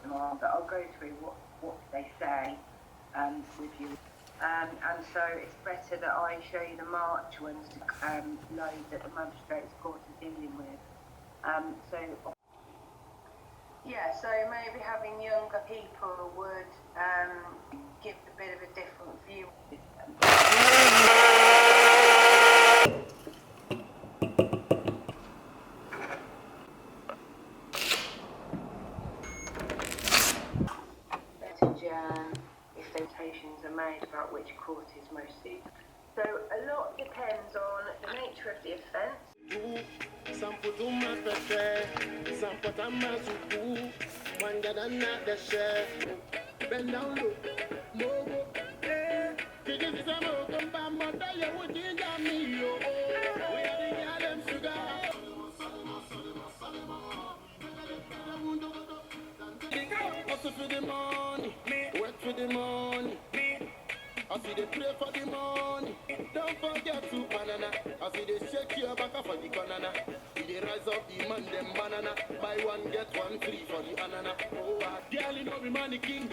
them on, but I'll go through what they say with you. And so it's better that I show you the March ones to know that the Magistrates Court is dealing with. So maybe having younger people would give a bit of a different view. If notations are made about which court is most suitable. So a lot depends on the nature of the offence. For the money, work for the money. I see they pray for the money. Don't forget to banana. I see they shake your back for the banana. They rise up the man them banana. Buy one get one free for the banana. Oh, girl, you know me money king.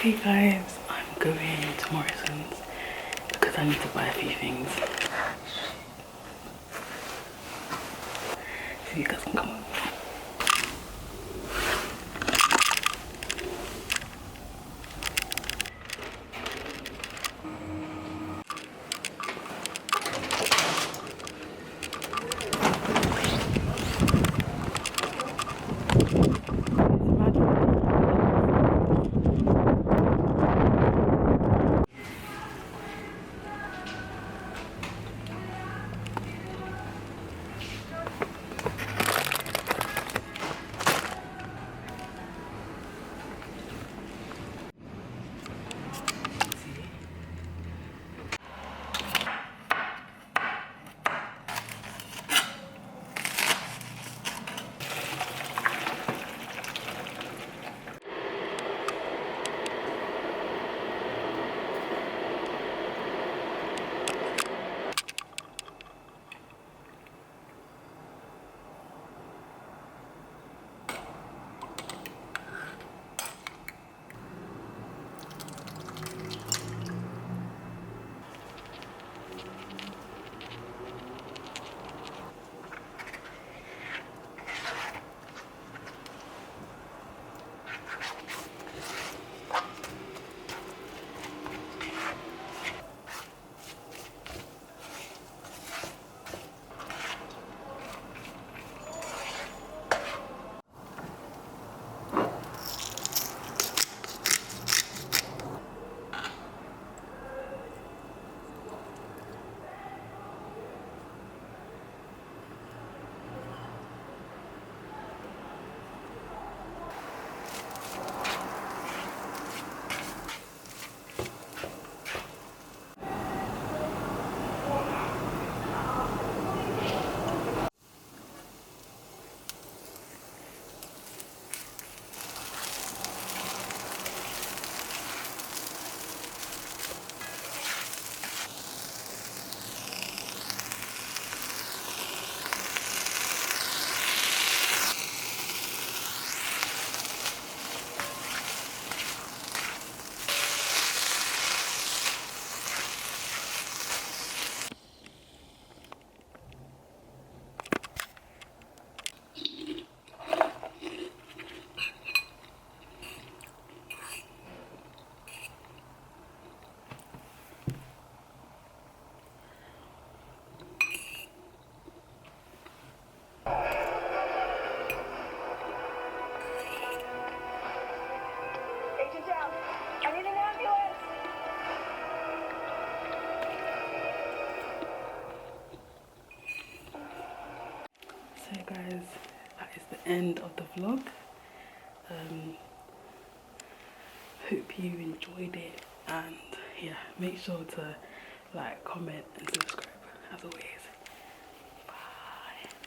Hey guys, I'm going to Morrison's because I need to buy a few things. So you guys can come on. So guys, that is the end of the vlog. Hope you enjoyed it, and yeah, make sure to like, comment and subscribe.